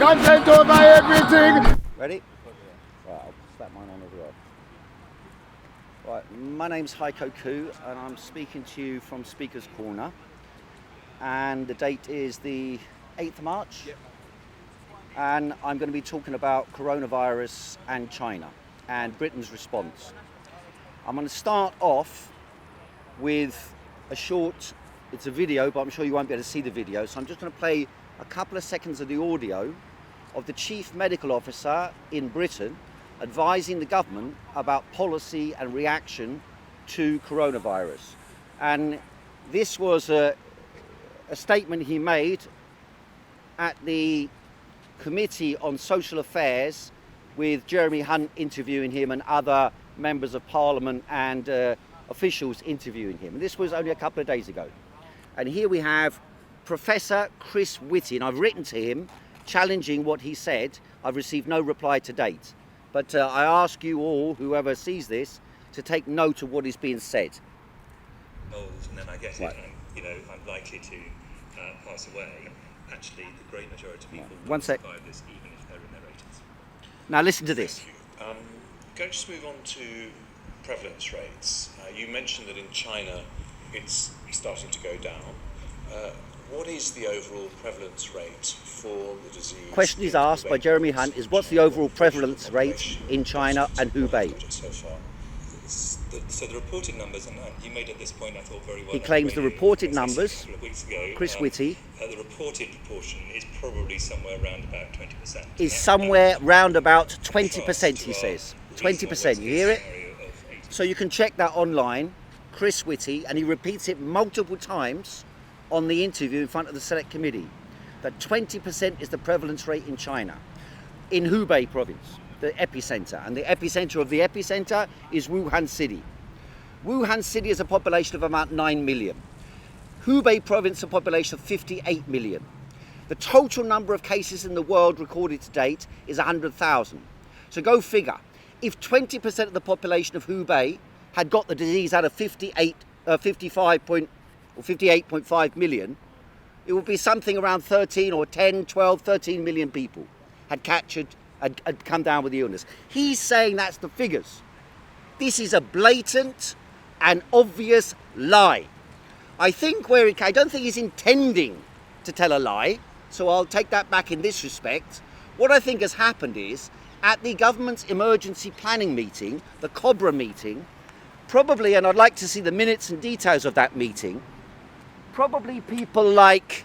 content over everything. Ready? Right, I'll slap mine on as well. Right, my name's Heiko Khoo and I'm speaking to you from Speaker's Corner. And the date is the 8th of March. Yep. And I'm going to be talking about coronavirus and China and Britain's response. I'm going to start off with a short, it's a video, but I'm sure you won't be able to see the video. So I'm just going to play a couple of seconds of the audio of the Chief Medical Officer in Britain advising the government about policy and reaction to coronavirus. And this was a statement he made at the Committee on Social Affairs with Jeremy Hunt interviewing him and other members of Parliament and officials interviewing him. And this was only a couple of days ago. And here we have Professor Chris Whitty, and I've written to him challenging what he said. I've received no reply to date. But I ask you all, whoever sees this, to take note of what is being said. Old, and then I get right. it, and I'm likely to pass away. Actually, the great majority of people One sec. survive this, even if they're in their 80s. Now listen to this. Thank you. Going to just move on to prevalence rates. You mentioned that in China it's starting to go down. What is the overall prevalence rate for the disease? Question is asked by Jeremy Hunt is what's the overall prevalence rate in China and Hubei? So far. So the reported numbers, and you made at this point I thought very well. He claims the reported numbers, a couple of weeks ago, Chris Whitty, the reported proportion is probably somewhere around about 20%. is somewhere round about 20%, he says. 20%, you hear it? So you can check that online, Chris Whitty, and he repeats it multiple times on the interview in front of the Select Committee, that 20% is the prevalence rate in China, in Hubei province, the epicenter. And the epicenter of the epicenter is Wuhan City. Wuhan City has a population of about 9 million. Hubei province, a population of 58 million. The total number of cases in the world recorded to date is 100,000. So go figure. If 20% of the population of Hubei had got the disease out of 58.5 million, it would be something around 13 or 10, 12, 13 million people had come down with the illness. He's saying that's the figures. This is a blatant and obvious lie. I don't think he's intending to tell a lie, so I'll take that back in this respect. What I think has happened is, at the government's emergency planning meeting, the COBRA meeting, probably, and I'd like to see the minutes and details of that meeting, probably people like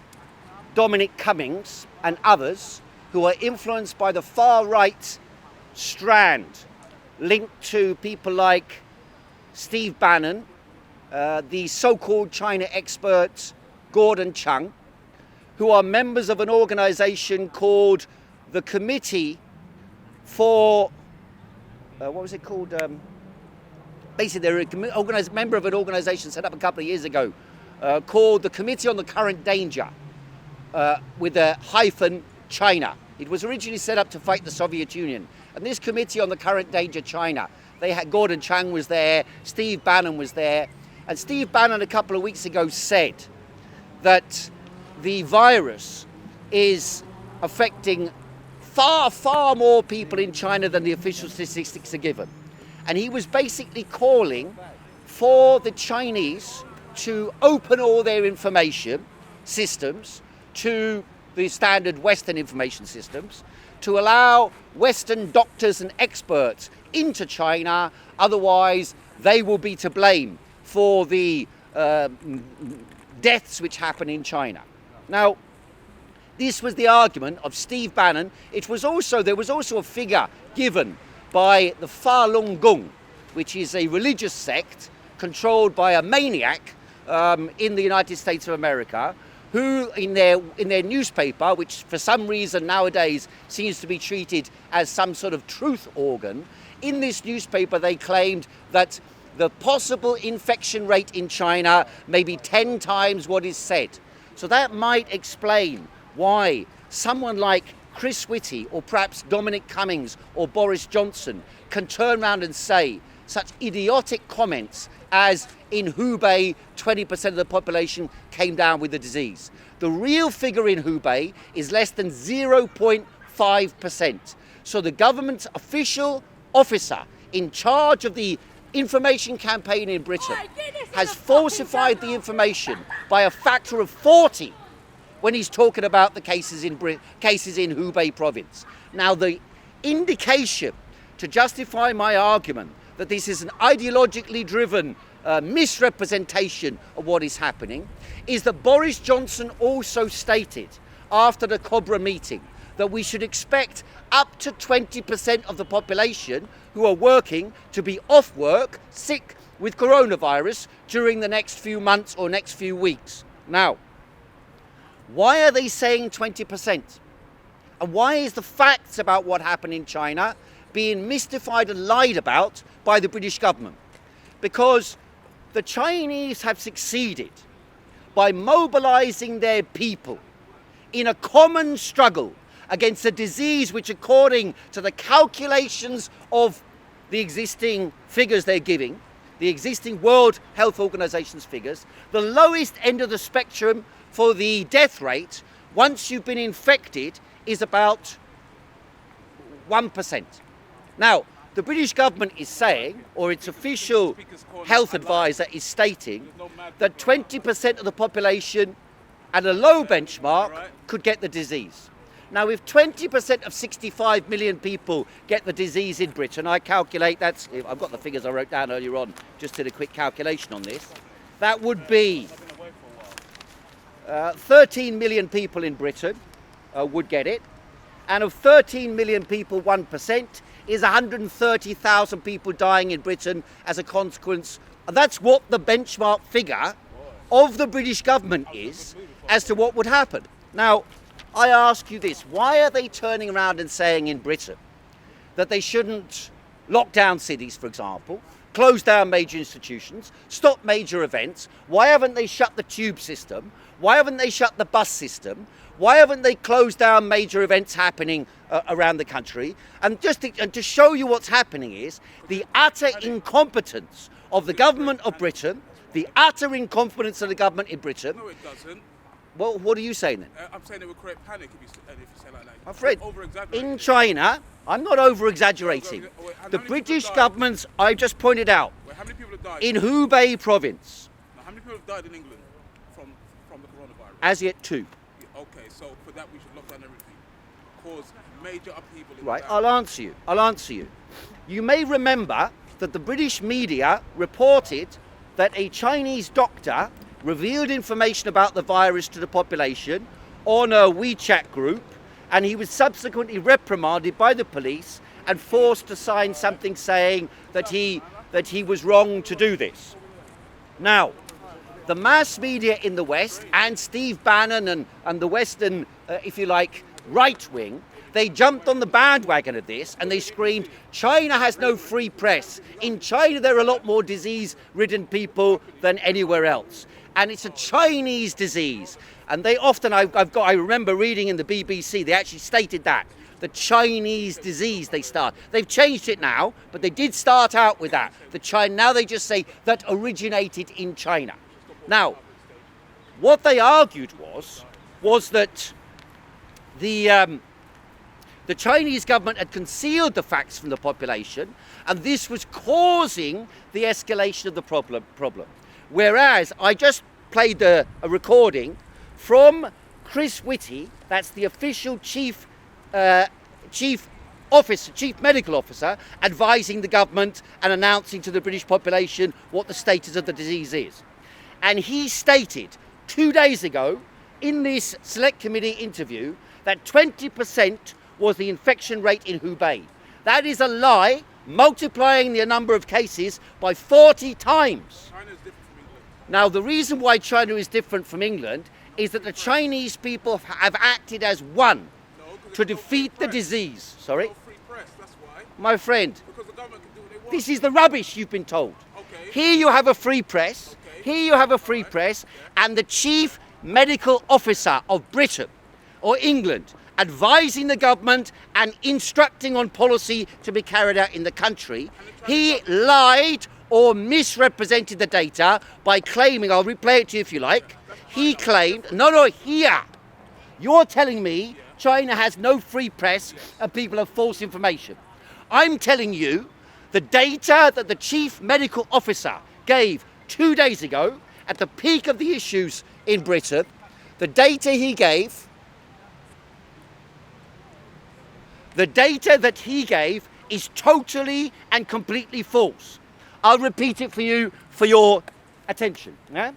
Dominic Cummings and others who are influenced by the far-right strand linked to people like Steve Bannon, the so-called China expert Gordon Chang, who are members of an organisation called the Committee for, what was it called? Basically, they're a member of an organisation set up a couple of years ago called the Committee on the Current Danger, with a hyphen China. It was originally set up to fight the Soviet Union. And this Committee on the Current Danger China, they had Gordon Chang was there, Steve Bannon was there. And Steve Bannon a couple of weeks ago said that the virus is affecting far, far more people in China than the official statistics are given. And he was basically calling for the Chinese to open all their information systems to the standard Western information systems, to allow Western doctors and experts into China, otherwise they will be to blame for the deaths which happen in China. Now, this was the argument of Steve Bannon. There was also a figure given by the Falun Gong, which is a religious sect controlled by a maniac in the United States of America, who in their newspaper, which for some reason nowadays seems to be treated as some sort of truth organ, in this newspaper they claimed that the possible infection rate in China may be 10 times what is said. So that might explain why someone like Chris Whitty or perhaps Dominic Cummings or Boris Johnson can turn around and say such idiotic comments as in Hubei 20% of the population came down with the disease. The real figure in Hubei is less than 0.5 25%. So the government's official officer in charge of the information campaign in Britain has falsified the information by a factor of 40 when he's talking about the cases in Hubei province. Now, the indication to justify my argument that this is an ideologically driven misrepresentation of what is happening is that Boris Johnson also stated after the Cobra meeting that we should expect up to 20% of the population who are working to be off work, sick with coronavirus during the next few months or next few weeks. Now, why are they saying 20%? And why is the facts about what happened in China being mystified and lied about by the British government? Because the Chinese have succeeded by mobilizing their people in a common struggle against a disease which, according to the calculations of the existing figures they're giving, the existing World Health Organization's figures, the lowest end of the spectrum for the death rate once you've been infected is about 1%. Now, the British government is saying, or its official health advisor is stating, that 20% of the population at a low benchmark could get the disease. Now, if 20% of 65 million people get the disease in Britain, I calculate that's, I've got the figures I wrote down earlier on, just did a quick calculation on this, that would be 13 million people in Britain would get it. And of 13 million people, 1% is 130,000 people dying in Britain as a consequence. And that's what the benchmark figure of the British government is as to what would happen. Now, I ask you this, why are they turning around and saying in Britain that they shouldn't lock down cities, for example, close down major institutions, stop major events? Why haven't they shut the tube system? Why haven't they shut the bus system? Why haven't they closed down major events happening around the country? And to show you what's happening is the utter incompetence of the government of Britain, the utter incompetence of the government in Britain. No, it doesn't. Well, what are you saying then? I'm saying it would create panic if you say like that. My friend, in China, I'm not over-exaggerating. The British government's, I just pointed out, How many people have died? in Hubei province, Now, how many people have died in England from the coronavirus? as yet 2. Okay, so for that we should lock down everything. Cause major upheaval in Right, the I'll answer you. You may remember that the British media reported that a Chinese doctor revealed information about the virus to the population on a WeChat group, and he was subsequently reprimanded by the police and forced to sign something saying that he was wrong to do this. Now, the mass media in the West and Steve Bannon and the Western, if you like, right wing, they jumped on the bandwagon of this and they screamed, China has no free press. In China, there are a lot more disease-ridden people than anywhere else. And it's a Chinese disease. And they often, I remember reading in the BBC, they actually stated that. The Chinese disease They've changed it now, but they did start out with that. Now they just say that originated in China. Now, what they argued was that the Chinese government had concealed the facts from the population, and this was causing the escalation of the problem. Whereas I just played a recording from Chris Whitty, that's the official chief medical officer, advising the government and announcing to the British population what the status of the disease is. And he stated 2 days ago in this select committee interview that 20% was the infection rate in Hubei. That is a lie, multiplying the number of cases by 40 times. China is different from England. Now, the reason why China is different from England is that the Chinese people have acted as one to defeat the disease. Sorry? No free press, that's why. My friend, Because the government can do what they want. this is the rubbish you've been told. Okay. Here you have a free press. Here you have a free press, and the chief medical officer of Britain or England advising the government and instructing on policy to be carried out in the country. He lied or misrepresented the data by claiming, I'll replay it to you if you like. He claimed, here, you're telling me China has no free press and people have false information. I'm telling you the data that the chief medical officer gave 2 days ago at the peak of the issues in Britain, the data he gave, is totally and completely false. I'll repeat it for you for your attention. Yeah?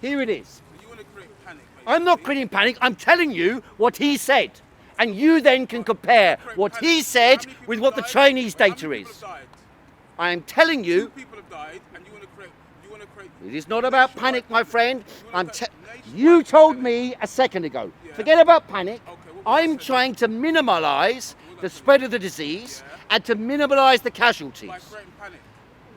Here it is. You want to create panic, mate. I'm not creating panic. I'm telling you what he said. And you then can compare what he said with what the Chinese data is. I am telling you, 2 people have died, and you want to create. it is not about panic, my friend. You told me a second ago. Forget about panic. I'm trying to minimise the spread of the disease and to minimise the casualties. By creating panic.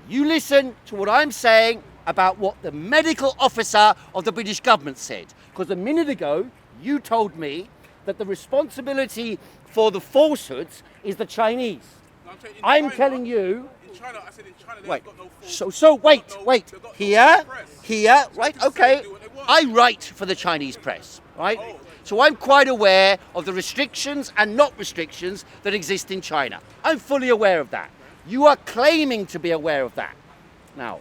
You listen to what I'm saying about what the medical officer of the British government said. Because a minute ago, you told me that the responsibility for the falsehoods is the Chinese. No, I'm telling you. In China, I said in China, they've Wait. got no false. So wait. They've got no Here, press. right? Okay. do what they want. I write for the Chinese press, right? So I'm quite aware of the restrictions and not restrictions that exist in China. I'm fully aware of that. You are claiming to be aware of that. Now,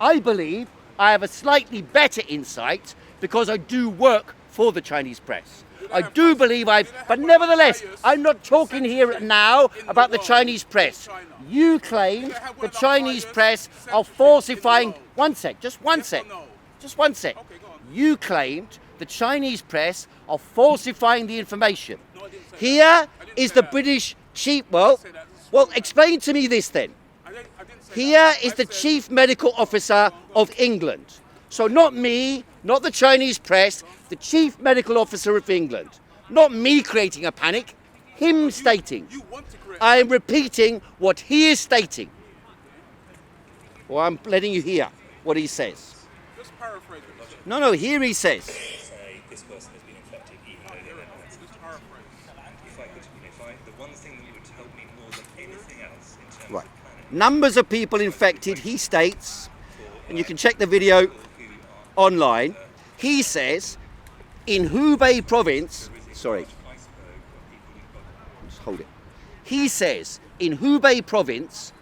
I believe I have a slightly better insight because I do work for the Chinese press. I do believe but nevertheless, I'm not talking here now about the Chinese press. You claim the Chinese press are falsifying. One sec. You claimed the Chinese press are falsifying the information. Here is the British chief. Well, explain to me this then. Here is the chief medical officer of England. So not me, not the Chinese press, the chief medical officer of England. Not me creating a panic, him stating. I am repeating what he is stating. Or I'm letting you hear what he says. Just paraphrase it. No, here he says. Say this person has been infected, even though they're not. Just paraphrase. The one thing that would help me more than anything else in terms Right. of planning. Numbers of people infected, he states, and you can check the video online. He says in Hubei province, just hold it. He says in Hubei province,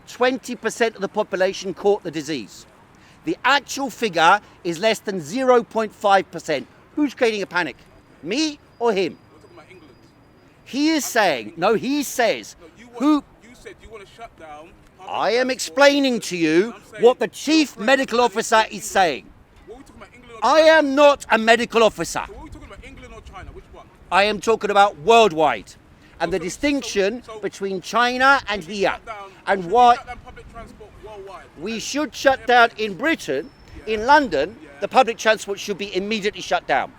20% of the population caught the disease. The actual figure is less than 0.5%. Who's creating a panic? Me or him? We're talking about England. He is saying, he says, You said you want to shut down. I am explaining to you what the chief medical officer is saying. What are we talking about, England or I China? am not a medical officer. So what are we talking about, England or China? Which one? I am talking about worldwide and the distinction between China and here. And Should we why shut down public transport worldwide? we should shut down in Britain, in London, the public transport should be immediately shut down.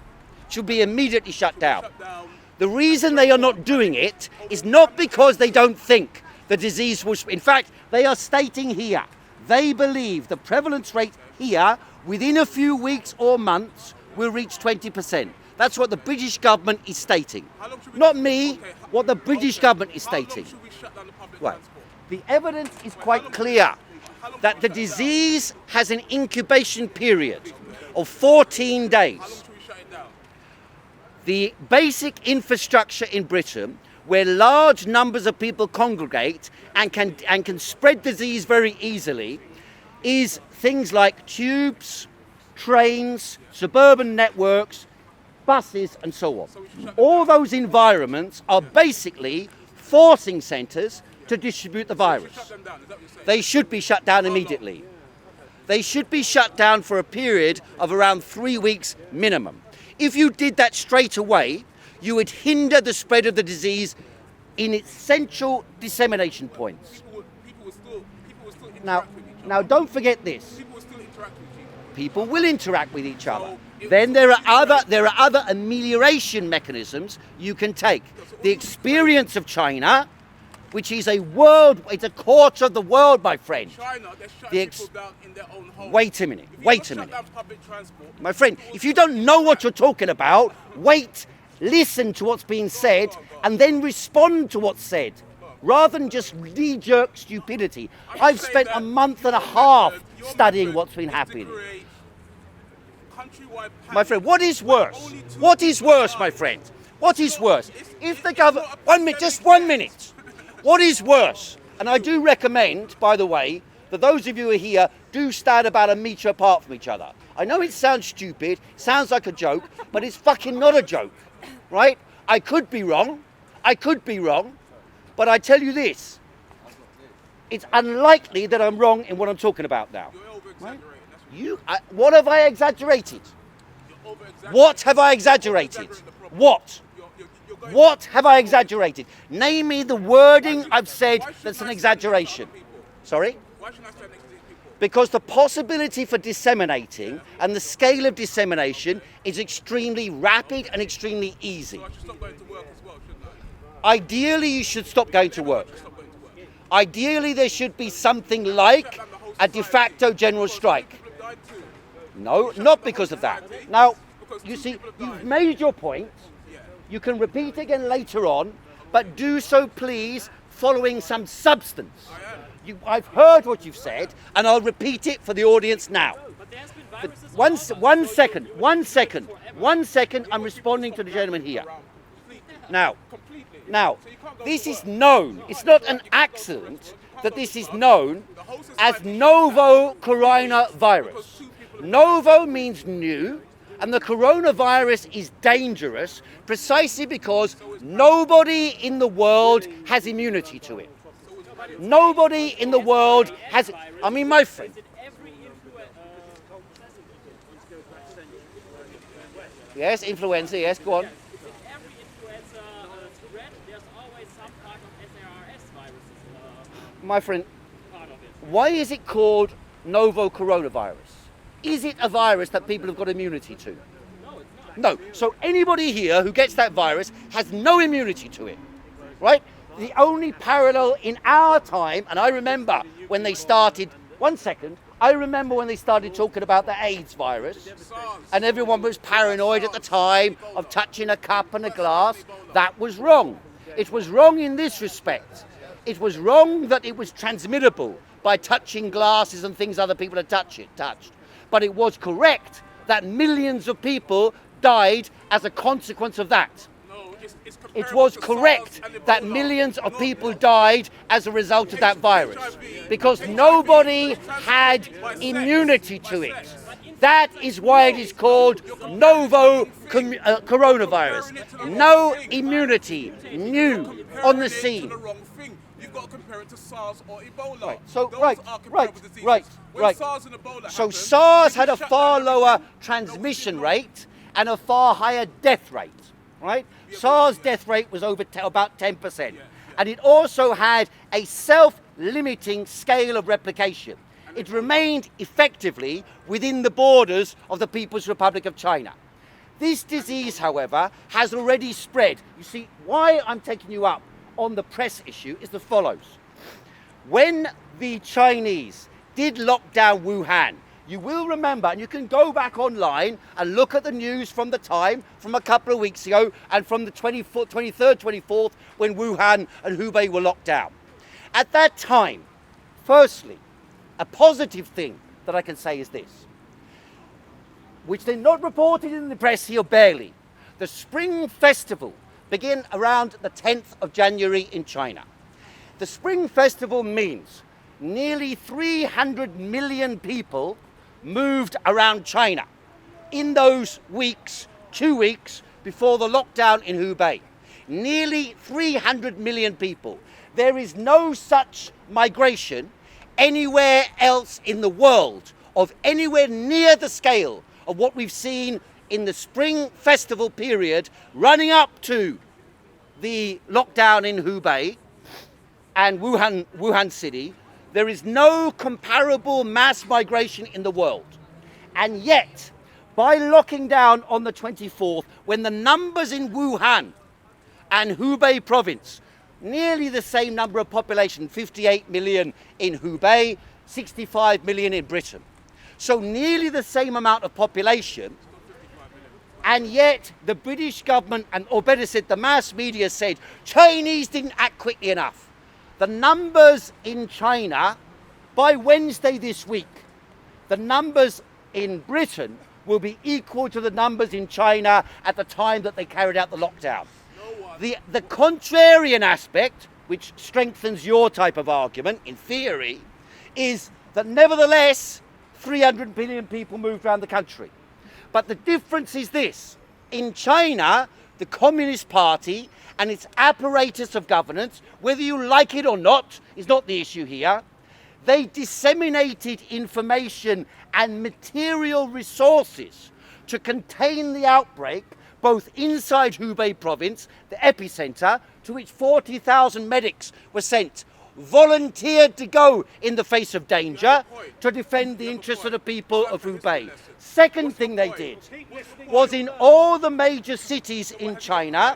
Should be immediately shut down. Shut down. The reason they are not doing it is not because they don't think the disease will spread. In fact, they are stating here, they believe the prevalence rate here within a few weeks or months will reach 20%. That's what the British government is stating. How long should we- Not me, Okay, what the British government is How long stating. should we shut down the public Right. transport? The evidence is quite clear that the disease has an incubation period of 14 days. How long should we shut it down? The basic infrastructure in Britain, where large numbers of people congregate and can spread disease very easily, is things like tubes, trains, suburban networks, buses and so on. All those environments are basically forcing centres to distribute the virus. Shut them down. Is that what you're saying? They should be shut down immediately. They should be shut down for a period of around 3 weeks minimum. If you did that straight away, you would hinder the spread of the disease in its central dissemination points. People will still interact Now, with each other. now don't forget this. People will still interact with each other. People will interact with each other. So, Then there are other amelioration mechanisms you can take. The experience of China, which is it's a quarter of the world, my friend. China, they're shutting The ex- people down in their own homes. Wait a minute, If you wait don't a shut minute. down public transport, My friend, if you don't know what you're talking about, wait, listen to what's being said, and then respond to what's said, rather than just knee-jerk stupidity. I've spent a month and a half studying what's been happening. My friend, what is worse? What is worse, my friend? What is worse? If the government, 1 minute, just 1 minute. What is worse? And I do recommend, by the way, that those of you who are here do stand about a metre apart from each other. I know it sounds stupid, sounds like a joke, but it's fucking not a joke, right? I could be wrong, but I tell you this, it's unlikely that I'm wrong in what I'm talking about now. Right? What have I exaggerated? What have I exaggerated? What? What have I exaggerated? Name me the wording I've said that's an exaggeration. Sorry? Why should I stand next to these people? Because the possibility for disseminating and the scale of dissemination is extremely rapid and extremely easy. So I should stop going to work as well, shouldn't I? Ideally, you should stop going to work. Ideally, there should be something like a de facto general strike. People have died too. No, not because of that. Now, you see, you've made your point. You can repeat again later on, but do so, please, following some substance. I've heard what you've said, and I'll repeat it for the audience now. One second. I'm responding to the gentleman here. Now, this is known. It's not an accident that this is known as novo coronavirus. Novo means new, and the coronavirus is dangerous precisely because nobody in the world has immunity to it. Nobody in the world has, I mean, my friend. Yes, influenza, yes, go on. In every influenza threat, there's always some part of SARS viruses My friend, part of it. why is it called novo coronavirus? Is it a virus that people have got immunity to? No, it's not. No. So anybody here who gets that virus has no immunity to it, right? The only parallel in our time, and I remember when they started, I remember when they started talking about the AIDS virus, and everyone was paranoid at the time of touching a cup and a glass. That was wrong. It was wrong in this respect. It was wrong that it was transmittable by touching glasses and things other people had touched. But it was correct that millions of people died as a consequence of that. It was correct that millions of people died as a result of that virus because nobody had immunity to it. That is why it is called novo coronavirus. No immunity, new on the scene. You've got to compare it to SARS or Ebola. Right. So Those are comparable diseases. When SARS and Ebola So happened, SARS had people a shut far down lower businesses. transmission rate and a far higher death rate, right? SARS death rate was over about 10%. And it also had a self-limiting scale of replication. It remained effectively within the borders of the People's Republic of China. This disease, however, has already spread. You see, why I'm taking you up on the press issue is the follows. When the Chinese did lock down Wuhan, you will remember, and you can go back online and look at the news from the time, from a couple of weeks ago, and from the 23rd, 24th, when Wuhan and Hubei were locked down. At that time, firstly, a positive thing that I can say is this, which they're not reported in the press here barely. The Spring Festival began around the 10th of January in China. The Spring Festival means nearly 300 million people moved around China in those weeks, 2 weeks before the lockdown in Hubei. Nearly 300 million people. There is no such migration anywhere else in the world of anywhere near the scale of what we've seen in the Spring Festival period running up to the lockdown in Hubei and Wuhan city. There is no comparable mass migration in the world. And yet, by locking down on the 24th, when the numbers in Wuhan and Hubei province, nearly the same number of population, 58 million in Hubei, 65 million in Britain. So nearly the same amount of population, and yet the British government, or better said, the mass media said, Chinese didn't act quickly enough. The numbers in China, by Wednesday this week, the numbers in Britain will be equal to the numbers in China at the time that they carried out the lockdown. The contrarian aspect, which strengthens your type of argument, in theory, is that nevertheless, 300 billion people moved around the country. But the difference is this. In China, the Communist Party and its apparatus of governance, whether you like it or not, is not the issue here. They disseminated information and material resources to contain the outbreak, both inside Hubei province, the epicenter, to which 40,000 medics were sent, volunteered to go in the face of danger to defend the interests of the people of Hubei. Second thing they did was in all the major cities in China,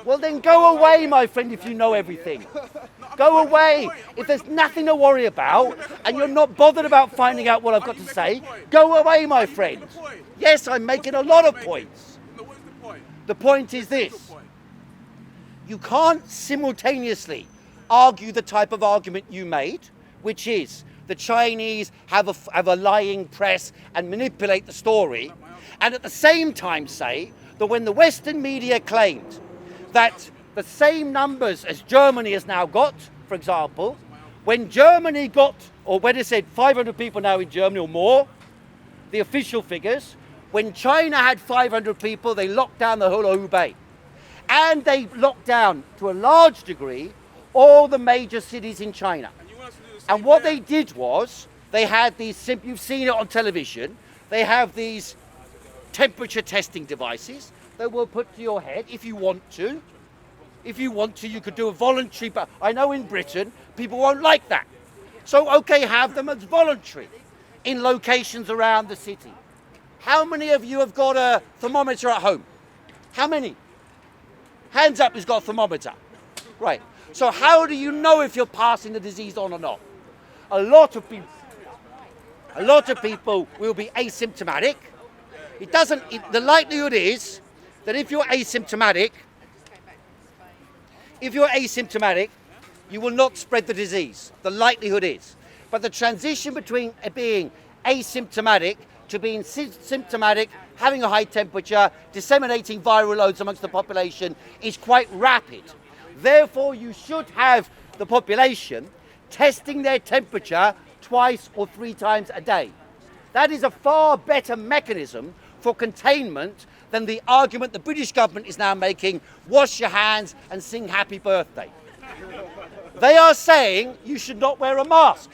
well then go away, my friend, if you know everything. Go away. If there's nothing to worry about and you're not bothered about finding out what I've got to say, go away, my friend. Yes, I'm making a lot of points. The point is this. You can't simultaneously argue the type of argument you made, which is the Chinese have a lying press and manipulate the story, and at the same time say that when the Western media claimed that the same numbers as Germany has now got, for example, when Germany got, or when it said 500 people now in Germany or more, the official figures, when China had 500 people, they locked down the whole of Hubei. And they locked down, to a large degree, all the major cities in China. And what they did was, they had these, you've seen it on television, they have these temperature testing devices that will put to your head if you want to. If you want to, you could do a voluntary, but I know in Britain, people won't like that. So, okay, have them as voluntary in locations around the city. How many of you have got a thermometer at home? How many? Hands up who's got a thermometer. Right. So how do you know if you're passing the disease on or not? A lot of people will be asymptomatic. The likelihood is that if you're asymptomatic, you will not spread the disease. The likelihood is. But the transition between being asymptomatic to being symptomatic, having a high temperature, disseminating viral loads amongst the population is quite rapid. Therefore, you should have the population testing their temperature twice or 3 times a day. That is a far better mechanism for containment than the argument the British government is now making, wash your hands and sing happy birthday. They are saying you should not wear a mask.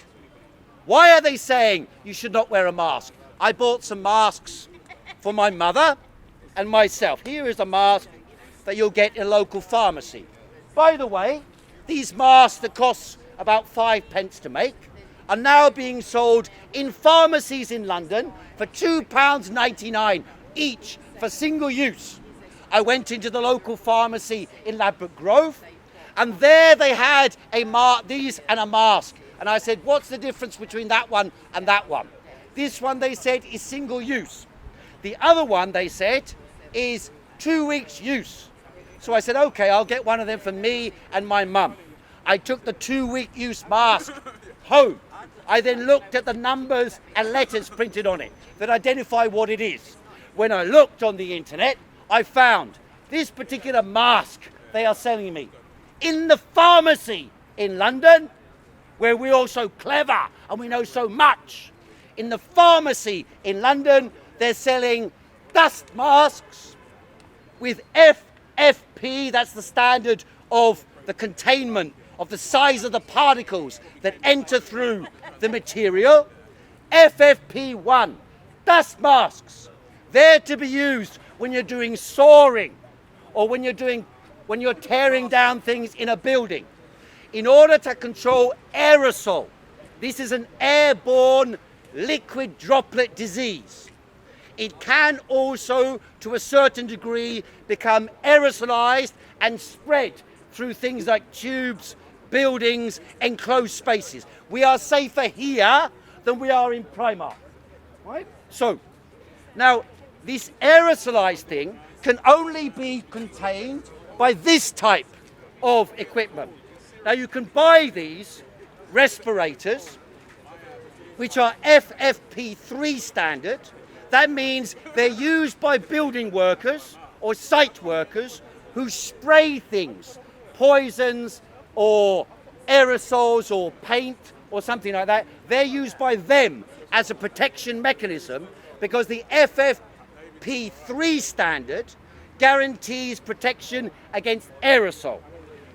Why are they saying you should not wear a mask? I bought some masks for my mother and myself. Here is a mask that you'll get in a local pharmacy. By the way, these masks that cost about 5 pence to make are now being sold in pharmacies in London for £2.99 each for single use. I went into the local pharmacy in Ladbroke Grove, and there they had these and a mask. And I said, what's the difference between that one and that one? This one, they said, is single use. The other one, they said, is 2 weeks use. So I said, okay, I'll get one of them for me and my mum. I took the 2-week use mask home. I then looked at the numbers and letters printed on it that identify what it is. When I looked on the internet, I found this particular mask they are selling me in the pharmacy in London, where we're all so clever and we know so much. In the pharmacy in London, they're selling dust masks with FFP, that's the standard of the containment of the size of the particles that enter through the material. FFP1, dust masks. They're to be used when you're doing sawing or when you're tearing down things in a building in order to control aerosol. This is an airborne liquid droplet disease. It can also, to a certain degree, become aerosolized and spread through things like tubes, buildings, enclosed spaces. We are safer here than we are in Primark, right? So, now, this aerosolized thing can only be contained by this type of equipment. Now, you can buy these respirators, which are FFP3 standard. That means they're used by building workers or site workers who spray things, poisons or aerosols or paint or something like that. They're used by them as a protection mechanism because the FFP3 standard guarantees protection against aerosol.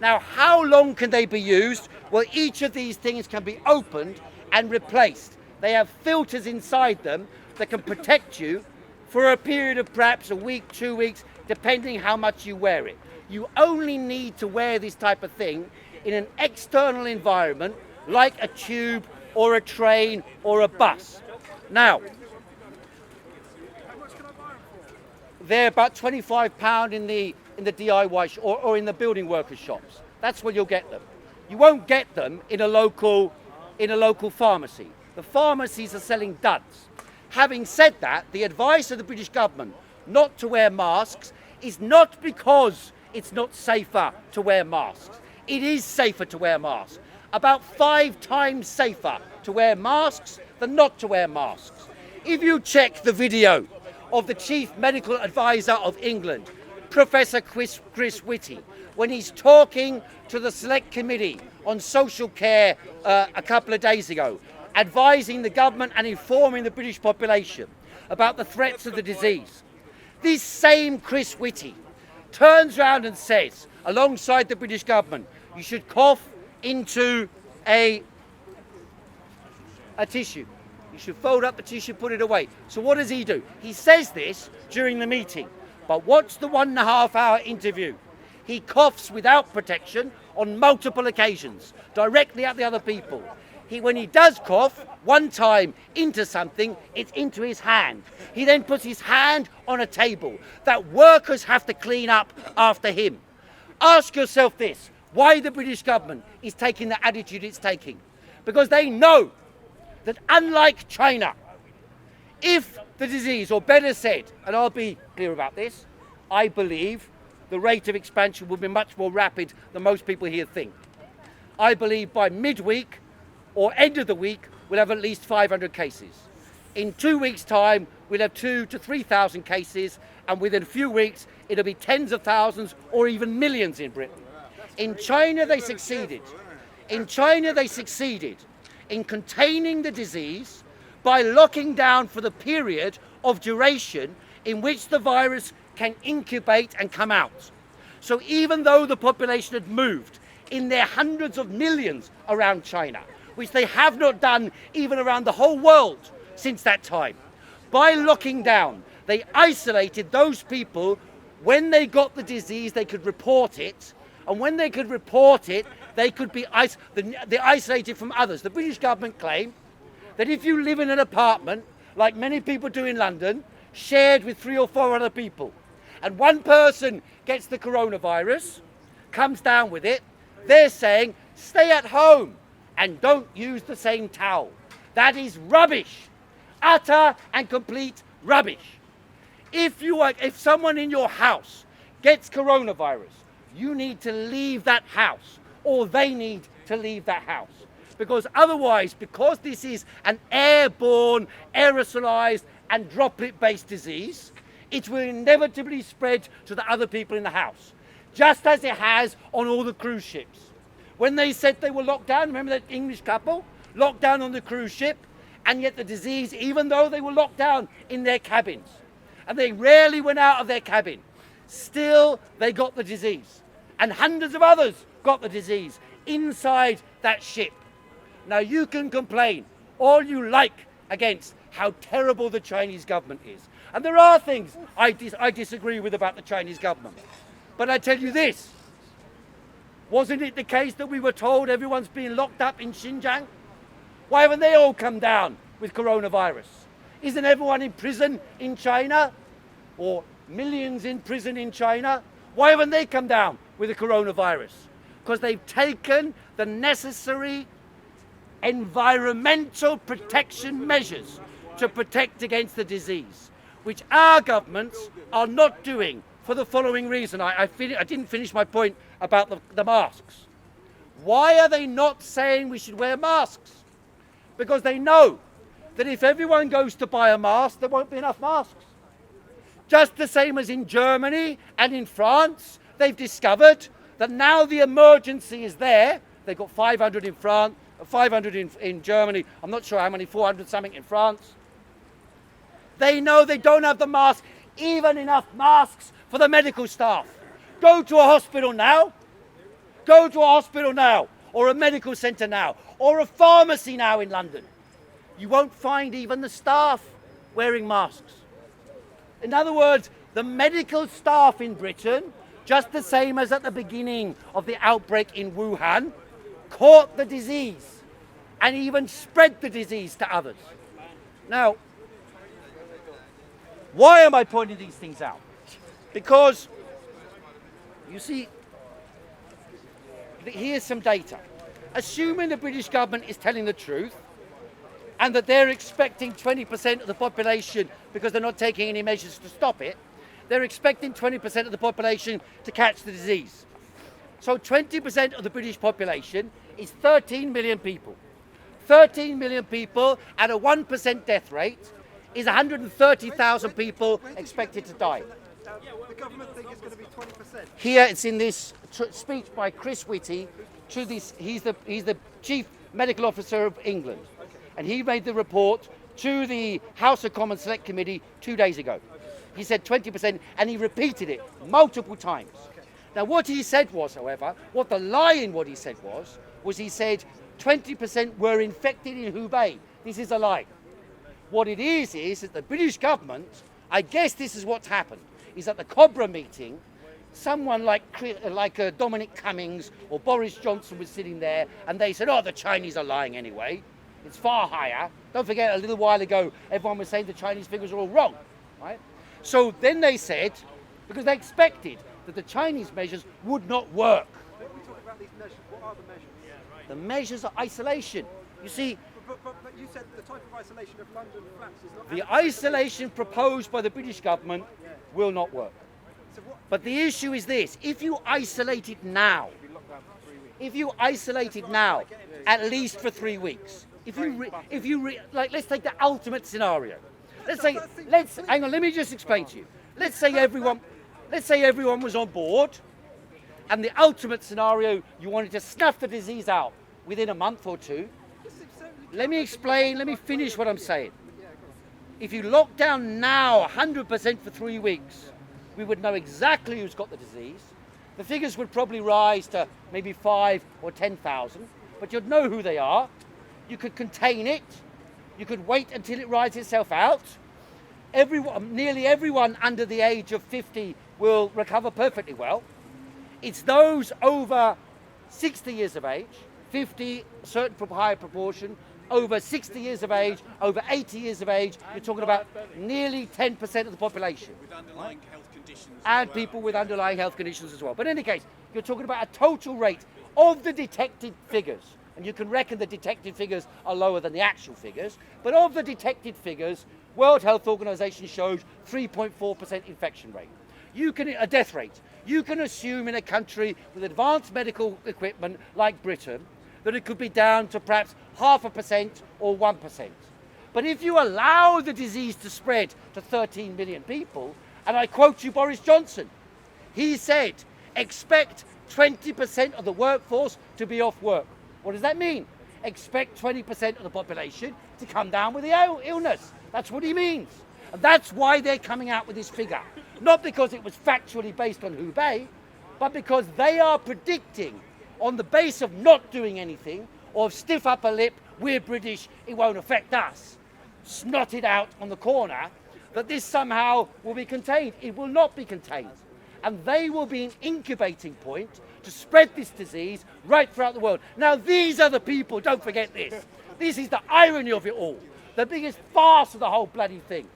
Now, how long can they be used? Well, each of these things can be opened and replaced. They have filters inside them that can protect you for a period of perhaps a week, 2 weeks, depending how much you wear it. You only need to wear this type of thing in an external environment like a tube or a train or a bus. Now, they're about £25 in the DIY or in the building workers shops. That's where you'll get them. You won't get them in a local pharmacy. The pharmacies are selling duds. Having said that, the advice of the British government not to wear masks is not because it's not safer to wear masks. It is safer to wear masks. About 5 times safer to wear masks than not to wear masks. If you check the video of the Chief Medical Advisor of England, Professor Chris Whitty, when he's talking to the Select Committee on Social Care a couple of days ago, advising the government and informing the British population about the threats of the disease. This same Chris Whitty turns around and says, alongside the British government, you should cough into a tissue. You should fold up the tissue, put it away. So what does he do? He says this during the meeting, but watch the 1.5 hour interview. He coughs without protection on multiple occasions, directly at the other people. When he does cough, one time into something, it's into his hand. He then puts his hand on a table that workers have to clean up after him. Ask yourself this, why the British government is taking the attitude it's taking. Because they know that unlike China, if the disease, or better said, and I'll be clear about this, I believe the rate of expansion will be much more rapid than most people here think. I believe by midweek or end of the week, we'll have at least 500 cases. In 2 weeks' time, we'll have 2,000 to 3,000 cases, and within a few weeks, it'll be tens of thousands or even millions in Britain. In China, they succeeded. In China, they succeeded in containing the disease by locking down for the period of duration in which the virus can incubate and come out. So even though the population had moved in their hundreds of millions around China, which they have not done even around the whole world since that time, by locking down, they isolated those people. When they got the disease, they could report it, and when they could report it, they could be isolated from others. The British government claim that if you live in an apartment, like many people do in London, shared with 3 or 4 other people, and one person gets the coronavirus, comes down with it, they're saying, stay at home and don't use the same towel. That is rubbish. Utter and complete rubbish. If someone in your house gets coronavirus, you need to leave that house, or they need to leave that house. Because otherwise, because this is an airborne, aerosolized and droplet-based disease, it will inevitably spread to the other people in the house, just as it has on all the cruise ships. When they said they were locked down, remember that English couple locked down on the cruise ship, and yet the disease, even though they were locked down in their cabins, and they rarely went out of their cabin, still they got the disease. And hundreds of others got the disease inside that ship. Now you can complain all you like against how terrible the Chinese government is. And there are things I disagree with about the Chinese government. But I tell you this, wasn't it the case that we were told everyone's being locked up in Xinjiang? Why haven't they all come down with coronavirus? Isn't everyone in prison in China? Or millions in prison in China? Why haven't they come down with the coronavirus? Because they've taken the necessary environmental protection measures to protect against the disease, which our governments are not doing for the following reason. I didn't finish my point about the masks. Why are they not saying we should wear masks? Because they know that if everyone goes to buy a mask, there won't be enough masks. Just the same as in Germany and in France, they've discovered that now the emergency is there. They've got 500 in France, 500 in Germany, I'm not sure how many, 400 something in France. They know they don't have the masks, even enough masks for the medical staff. Go to a hospital now. Go to a hospital now, or a medical centre now, or a pharmacy now in London. You won't find even the staff wearing masks. In other words, the medical staff in Britain, just the same as at the beginning of the outbreak in Wuhan, caught the disease and even spread the disease to others. Now, why am I pointing these things out? Because, you see, here's some data. Assuming the British government is telling the truth, and that they're expecting 20% of the population, because they're not taking any measures to stop it, they're expecting 20% of the population to catch the disease. So 20% of the British population is 13 million people. 13 million people at a 1% death rate is 130,000 people expected to die. The government think it's going to be 20%. Here it's in this speech by Chris Whitty to this, he's the Chief Medical Officer of England. And he made the report to the House of Commons Select Committee 2 days ago. He said 20%, and he repeated it multiple times. Now, what he said was, however, what the lie in what he said was he said 20% were infected in Hubei. This is a lie. What it is that the British government, I guess this is what's happened, is at the Cobra meeting, someone like Dominic Cummings or Boris Johnson was sitting there, and they said, oh, the Chinese are lying anyway. It's far higher. Don't forget, a little while ago, everyone was saying the Chinese figures are all wrong, right? So then they said, because they expected that the Chinese measures would not work. When we talk about these measures, what are the measures? The measures are isolation. You see, But you said the type of isolation of London flats is not... the isolation proposed by the British government will not work. So what, But the issue is this: if you isolate it now, at least for 3 weeks, like, let's take the ultimate scenario. Hang on, let me just explain to you. Let's say everyone was on board, and the ultimate scenario, you wanted to snuff the disease out within a month or two. Let me explain, let me finish what I'm saying. If you lock down now 100% for 3 weeks, we would know exactly who's got the disease. The figures would probably rise to maybe 5 or 10,000, but you'd know who they are. You could contain it. You could wait until it rides itself out. Nearly everyone under the age of 50 will recover perfectly well. It's those over 60 years of age, 50, a certain higher proportion, over 60 years of age, over 80 years of age, you're talking about nearly 10% of the population. With underlying health conditions. And people with underlying health conditions as well. But in any case, you're talking about a total rate of the detected figures. And you can reckon the detected figures are lower than the actual figures. But of the detected figures, World Health Organization shows 3.4% infection rate. A death rate. You can assume in a country with advanced medical equipment like Britain that it could be down to perhaps 0.5% or 1%. But if you allow the disease to spread to 13 million people, and I quote you Boris Johnson, he said, expect 20% of the workforce to be off work. What does that mean? Expect 20% of the population to come down with the illness. That's what he means. And that's why they're coming out with this figure. Not because it was factually based on Hubei, but because they are predicting, on the base of not doing anything, or of stiff upper lip, we're British, it won't affect us, snotted out on the corner, that this somehow will be contained. It will not be contained. And they will be an incubating point to spread this disease right throughout the world. Now, these are the people, don't forget this. This is the irony of it all. The biggest farce of the whole bloody thing.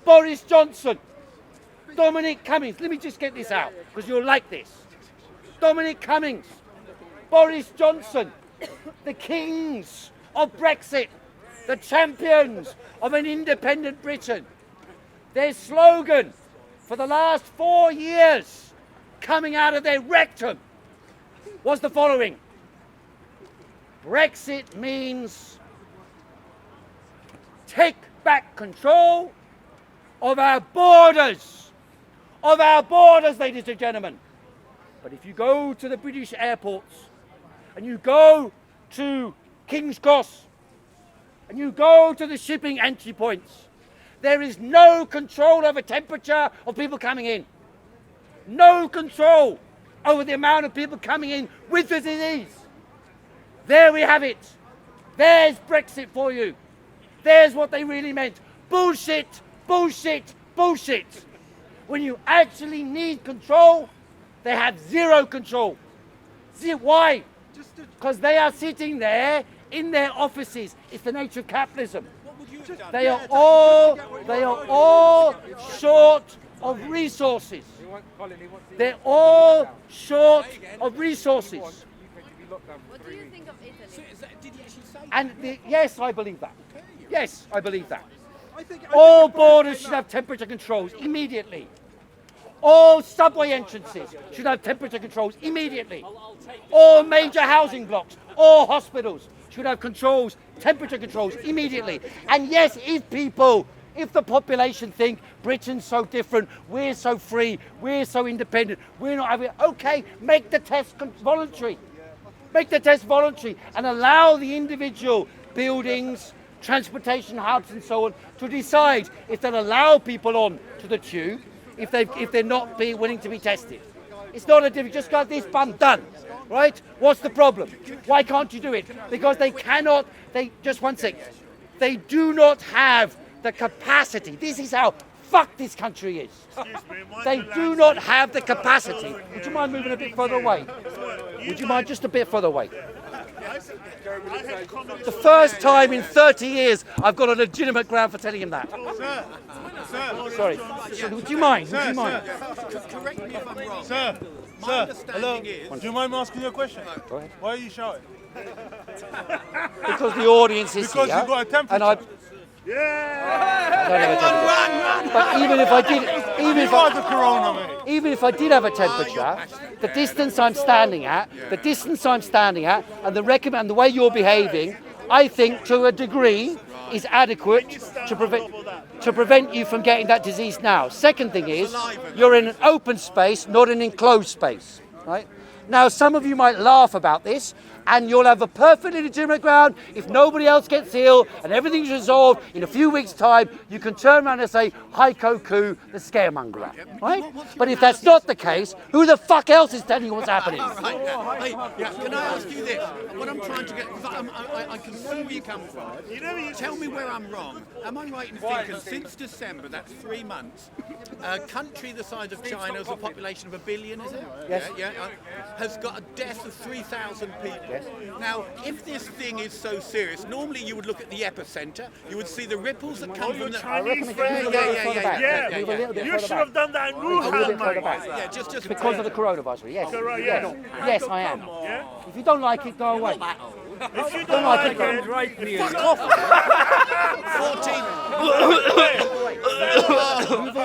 Boris Johnson, Dominic Cummings, let me just get this out, because you'll like this. Dominic Cummings, Boris Johnson, the kings of Brexit, the champions of an independent Britain. Their slogan for the last 4 years, coming out of their rectum, was the following: Brexit means take back control of our borders. Of our borders, ladies and gentlemen. But if you go to the British airports and you go to King's Cross and you go to the shipping entry points, there is no control over temperature of people coming in. No control over the amount of people coming in with the disease. There we have it. There's Brexit for you. There's what they really meant. Bullshit, bullshit, bullshit. When you actually need control, they have zero control. Why? Because they are sitting there in their offices. It's the nature of capitalism. They are all short of resources. They're all short of resources. What do you think of Italy? Did he actually say And yes, I believe that. Yes, I believe that. I think All borders should have temperature controls immediately. All subway entrances should have temperature controls immediately. All major housing blocks, all hospitals should have controls, temperature controls immediately. And yes, if the population think Britain's so different, we're so free, we're so independent, we're not having, okay, make the test voluntary. Make the test voluntary and allow the individual buildings, transportation hubs and so on to decide if they'll allow people on to the tube if they're not willing to be tested. It's not a difficult, just got this done, right? What's the problem? Why can't you do it? Because they cannot, just one second, they do not have the capacity. This is how fucked this country is. They do not have the capacity. Would you mind moving a bit further away? Would you mind just a bit further away? The first time in 30 years I've got a legitimate ground for telling him that. Sorry. Would you mind? Would you mind? Correct me if I'm wrong. Sir, My understanding is... do you mind me asking you a question? Go ahead. Why are you shouting? Because the audience is Because here. you got a temperature. And I don't have a temperature. But even if I did, even if I did have a temperature, the distance I'm standing at, and the way you're behaving, I think to a degree is adequate to prevent you from getting that disease now. Second thing is, you're in an open space, not an enclosed space, right? Now, some of you might laugh about this, and you'll have a perfectly legitimate ground. If nobody else gets ill and everything's resolved, in a few weeks' time, you can turn around and say, Heiko Khoo, the scaremonger, right? But if that's not the case, who the fuck else is telling you what's happening? Right. Hey, can I ask you this? What I'm trying to get, because I can see where you come from. Tell me where I'm wrong. Am I right in thinking since December, that's 3 months, a country the size of China has a population of 1 billion, is it? Yes. Has got a death of 3,000 people. Yes. Now, if this thing is so serious, normally you would look at the epicenter, you would see the ripples that come from the... Chinese You should have done that in Wuhan, mate. Yeah, just Because of the coronavirus, yes. Yes, I am. Yeah? If you don't like it, go away. If you don't like it, fuck off. 14. Move away. Move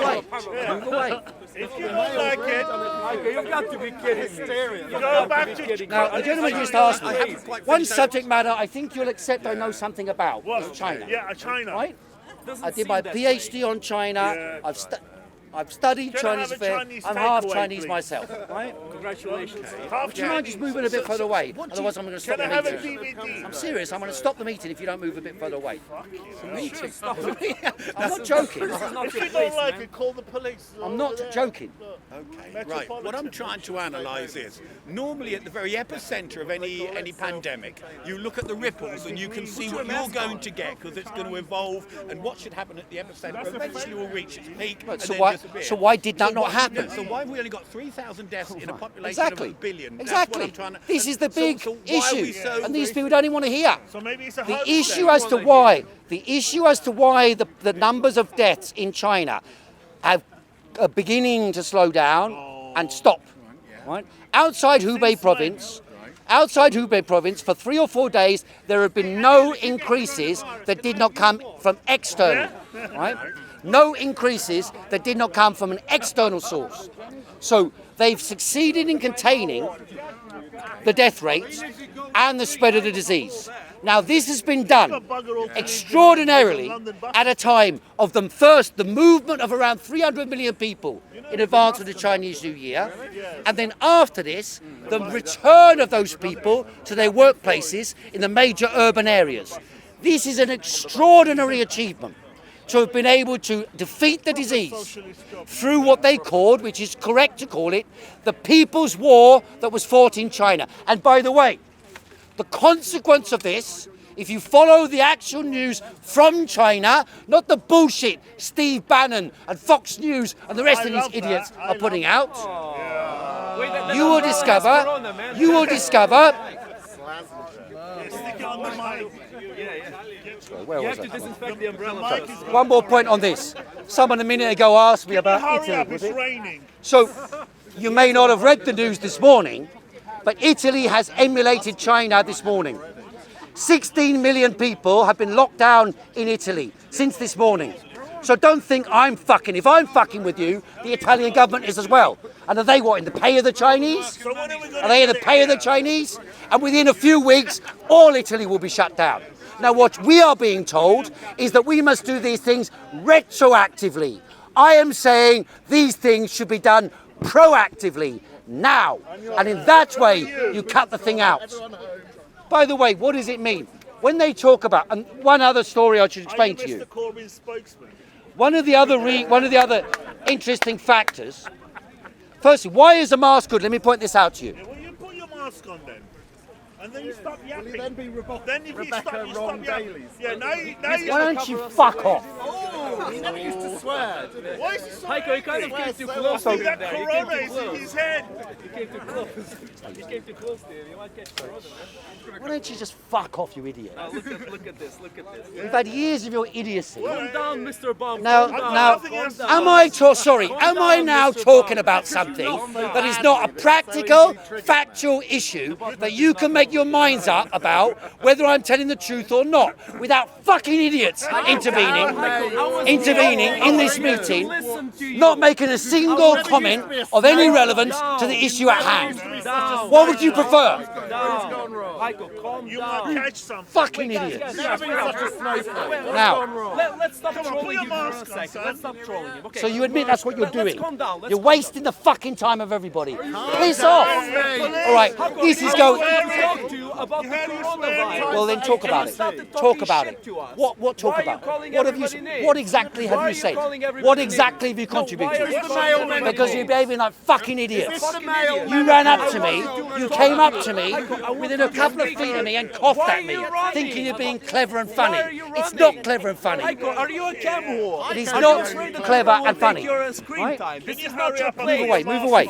away. If you don't like it, You've got to be kidding me. go back to Now, the gentleman just asked me, one subject matter I think you'll accept I know something about is China. Yeah, China. Right? I did my PhD on China. Yeah. I've studied Can I Chinese have a affairs. Chinese I'm half takeaway, Chinese please? myself, right? Congratulations. Would you mind just moving a bit further away? Otherwise, I'm going to stop Can I the have a meeting. DVD? I'm serious. I'm going to stop the meeting if you don't move a bit further away. Meeting. I'm not joking. If you don't like it, call the police. I'm not joking. Okay, right. What I'm trying to analyse is, normally at the very epicenter of any pandemic, you look at the ripples and you can see what you're going to get because it's going to evolve and what should happen at the epicenter eventually will reach its peak and then disappear. So why did that not happen? So why have we only got 3,000 deaths in a population Exactly. of 1 billion? That's Exactly. what I'm trying to, This is the big so why are we issue, so and these people don't even want to hear. So maybe it's a The hoax issue then. as to why the numbers of deaths in China are beginning to slow down and stop. Right? Outside Hubei province, for 3 or 4 days, there have been no increases that did not come from external. Right? No increases that did not come from an external source. So they've succeeded in containing the death rates and the spread of the disease. Now, this has been done extraordinarily at a time of the movement of around 300 million people in advance of the Chinese New Year, and then after this, the return of those people to their workplaces in the major urban areas. This is an extraordinary achievement to have been able to defeat the disease through what they called, which is correct to call it, the People's War that was fought in China. And by the way, the consequence of this, if you follow the actual news from China, not the bullshit Steve Bannon and Fox News and the rest of these idiots are putting out, you will discover, where was I? One more point on this. Someone a minute ago asked me about Italy. Was it? So, you may not have read the news this morning, but Italy has emulated China this morning. 16 million people have been locked down in Italy since this morning. So don't think I'm fucking. If I'm fucking with you, the Italian government is as well. And are they what, in the pay of the Chinese? Are they in the pay of the Chinese? And within a few weeks, all Italy will be shut down. Now, what we are being told is that we must do these things retroactively. I am saying these things should be done proactively, now. And in that way, you cut the thing out. By the way, what does it mean? When they talk about, and one other story I should explain to you. One of the other interesting factors, firstly, why is a mask good? Let me point this out to you. Well, you put your mask on then. And then you stop yapping. Will he then be Rebecca Wrong Dailies? Yeah, now Why don't you fuck off? Oh, he never used to swear. Why is he so Heiko, he kind of came too close. He got corona in his head. He came too close. He came too close there. He might catch corona, man. Why don't you just fuck off, you idiot? Look at this. We've had years of your idiocy. Calm down, Mr. Bomb. Now, am I now talking about something that is not a practical, factual issue that you can make your minds up about whether I'm telling the truth or not, without fucking idiots intervening in this meeting, not making a single comment of any relevance to the issue at hand? What would you prefer? Heiko, calm down. Catch some Fucking idiots. Now, Let's stop trolling him for a second. Let's stop trolling him. Okay. so you admit that's what you're doing? Calm down. You're wasting the fucking time of everybody. Piss off. All right, this is going. Talk to you about the coronavirus. Well, then talk about it. Talk about it. What talk about? What have you? What exactly have you said? What exactly have you contributed? Because you're behaving like fucking idiots. You ran up to me. You came up to me within a couple of feet of me and coughed at me, thinking you're being clever and funny. It's not clever and funny. Are you a cam whore? It is not clever and funny. Right? This is not your Move away. Move away.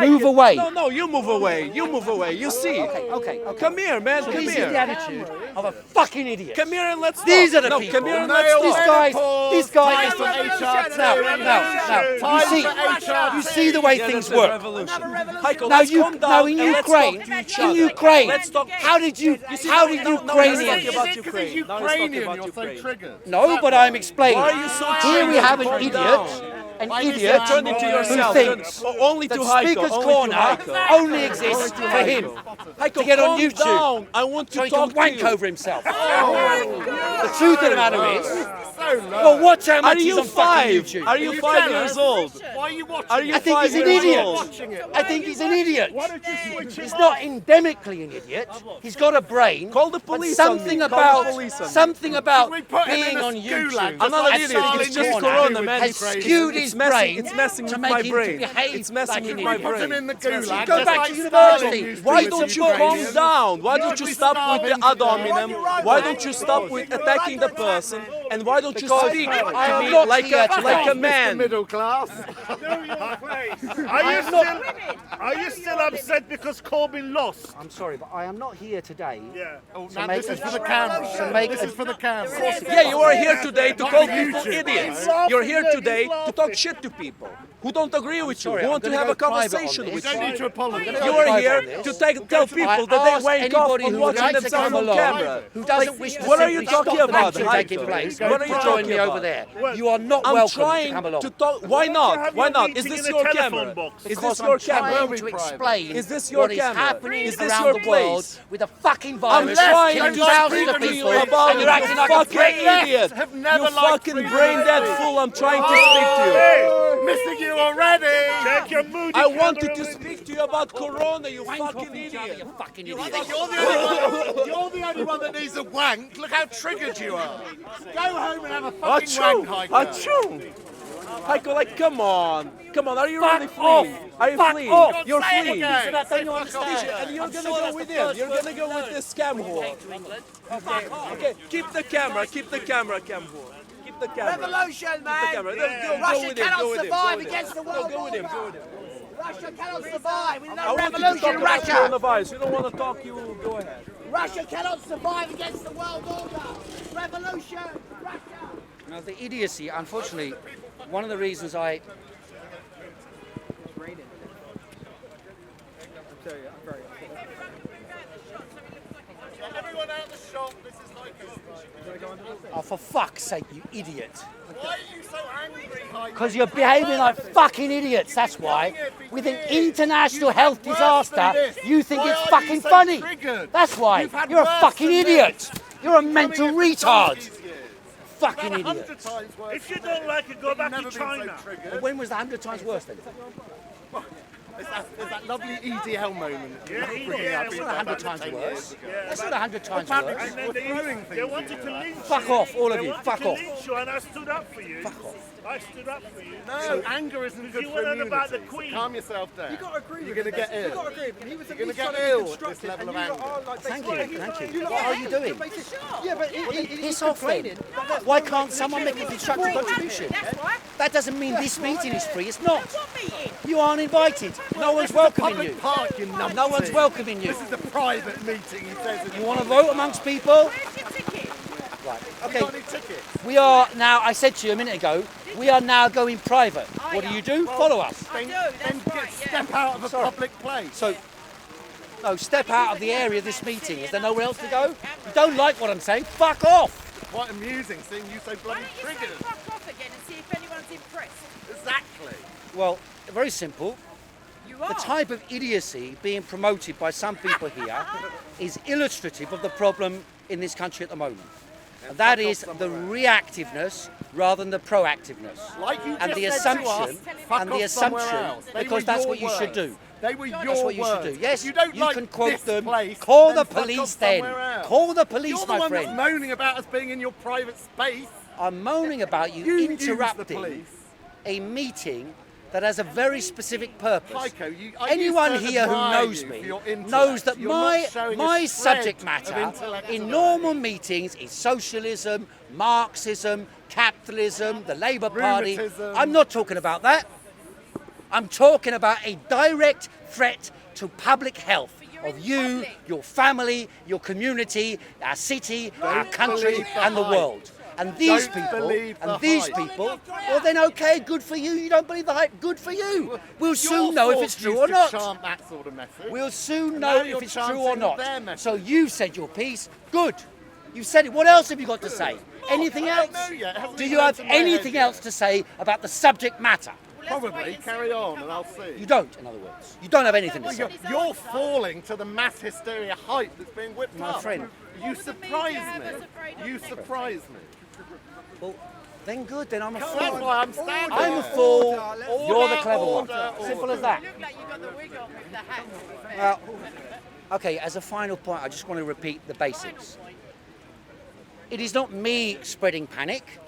Move away. No, you move away. You move away. You see. Okay. Come here, man. So Come this here. is the attitude of a fucking idiot. Come here and let's talk. These are the no, people. Come here and let's talk. This guy is now. You see the way things work. Heiko, Now let's calm down in and let's talk to each other. Let's talk. how did Ukrainians? You're so triggered. No, but I'm explaining. Why are you so Here we triggered? have an Calm idiot. down. An idiot Turn it to yourself. who thinks Only that to Heiko. Speaker's Only Corner to Heiko. only exists for him Heiko, to get on calm YouTube. down. I want so to he can talk to wank you. over himself. The truth of the matter is, well, watch how much Are he's you on fucking 5? YouTube. Are you 5 years old? Why are you watching? Are you I think 5 he's an years idiot. old? I think he's an idiot. Why don't you switch him He's off? not endemically an idiot. He's got a brain. Call the but police on something me. Call about the police on me. something about We put him being in a on gulag, YouTube. Another and idiot. Speaker's It's just Corner corona, man. has skewed his brain It's messing to with make my him to brain. behave It's messing like with an my idiot. Put him brain. in the gulag. Go just back like to university. Stalin used Why to don't with you Ukrainians. calm down? Why don't you You're stop with the ad starving. hominem? Why don't you stop with attacking the person? And why don't you Because speak I to am me not like here a today. man? Middle class. Are you still upset because Corbyn lost? I'm sorry, but I am not here today. Yeah. Now this is for the camera. This is for the camera. Yeah, you are here today to call people idiots. You're here today to talk shit to people who don't agree with you, who want to have a conversation with You don't need to apologise. You are here to tell people that they wank off on watching like to themselves come on along camera. who doesn't wish to What are you simply talking stop the about, action taking Heiko? place go What are you private. joining me over there? You are not I'm welcome to trying come along. to talk. Why Have not? Why your not? Is meeting this in a your telephone camera? box. Is Because this your I'm trying camera? to explain Is this your what is camera? happening Is this around your the world place? with a fucking virus. I'm trying killing to thousands speak of to people, you about and you're it, acting you like a fucking prick. idiot. have never You liked fucking freedom brain of dead speech. fool. I'm trying to speak to you. Hey, missing you already. Check your moody I wanted to camera. speak to you about Corona, you Wank fucking off each other, idiot. you fucking I idiot. think you're the only one that needs a wank. Look how triggered you are. Go home and have a fucking wank, Heiko. Achoo! Heiko, like, come on. Come on, are you Fuck really off. fleeing? Are you Fuck fleeing? off. You're Say it fleeing. again. So that don't you understand? And you're I'm gonna sure go that's with the him. first You're word gonna go you with learned this scam when you whore. came to England. Okay, keep the camera, cam whore. Keep the camera. Revolution, Keep the man! camera. Yeah. Go Russia with him, cannot go with him, survive go with him. against the No, world go with him, order. go with him. Russia cannot survive. We need I a want you to revolution talk in about Russia. coronavirus. You don't want to talk, you go ahead. Russia cannot survive against the world order. Revolution, Russia. Now, the idiocy, unfortunately, one of the reasons I... Everyone out the shop. This is Heiko. Oh, for fuck's sake, you idiot. Why are you so angry, Heiko? Because you're behaving like fucking idiots, that's why. With an international health disaster, you think it's fucking funny. That's why. You're a fucking idiot. You're a mental retard. Fucking idiot. If you don't like it, go back to China. Well, when was the 100 times worse then? It's that lovely EDL moment. Yeah, That's not 100 times worse. That's not 100 times worse. And then they wanted to lynch Fuck you. off, all of They you. wanted Fuck to off. lynch you, and I stood up for you. Fuck off. I stood up for you. No, anger isn't good You for went on immunity. about the Queen. Calm yourself down. You got to agree You're with going to him. get ill. You got to agree with him. He was You're at going to least get trying to be ill with this constructive, level of and you anger. are, like, Thank basically- you, thank You you. lot What are you doing? Yeah, but Piss off then. Why can't someone make a constructive contribution? That's right. That doesn't mean this meeting is free, it's not. What meeting? You aren't invited. No one's welcoming you. Public park, you numpty. No one's welcoming you. This is a private meeting, he says. You want to vote amongst people? Where's your ticket? Right, You okay. got any tickets? We are now, I said to you a minute ago, we are now going private. What do you do? Follow us. I do, Then that's right, yeah. step out of a Sorry. public place. So, no, step out of the area of this meeting. Is there nowhere else to go? You don't like what I'm saying? Fuck off! Quite amusing seeing you so Why bloody don't you say triggered. fuck off again and see if anyone's impressed? Exactly. Well, very simple. You The are. type of idiocy being promoted by some people here is illustrative of the problem in this country at the moment. And that is the reactiveness rather than the proactiveness. Like you And just the said to us, assumption, fuck and the off somewhere assumption, else. They because were that's your what you should words. do. They were your That's what you should words. do. Yes, If you don't like can quote this them. place, Call the then fuck police off then. somewhere else. Call the police, You're the my one friend. that's moaning about us being in your private space. I'm moaning about you, You use the interrupting police. a meeting that has a very specific purpose. Heiko, I Anyone used to here who admire knows you me for your intellect. knows that You're not showing a my shred subject of matter intellect in today. normal meetings is socialism, Marxism, capitalism, the Labour Party. Rheumatism. I'm not talking about that. I'm talking about a direct threat to public health of you, your family, your community, our city, our country, believe the and the hype. world. And these Don't people, believe the and these hype. people, well then okay, good for you. You don't believe the hype, good for you. We'll soon Your know if thoughts it's true used or to not. chant that sort of message. We'll soon And know now if you're it's true or chanting not. their message. So you said your piece, good. You said it. What else have you got to say? Anything I don't else? know yet. It hasn't Do even you have entered my head anything yet. else to say about the subject matter? Probably. Carry on and I'll see. You don't, in other words. You don't have anything to Well, say. you're falling to the mass hysteria hype that's being whipped My up. friend. You the surprise media have us afraid me. of You things. surprise me. Well, then good, then I'm a That's fool. why I'm standing. I'm a there. fool. You're the clever order, one. Simple as that. You look like you got the wig on with the hat. Well, okay, as a final point, I just want to repeat the basics. It is not me spreading panic.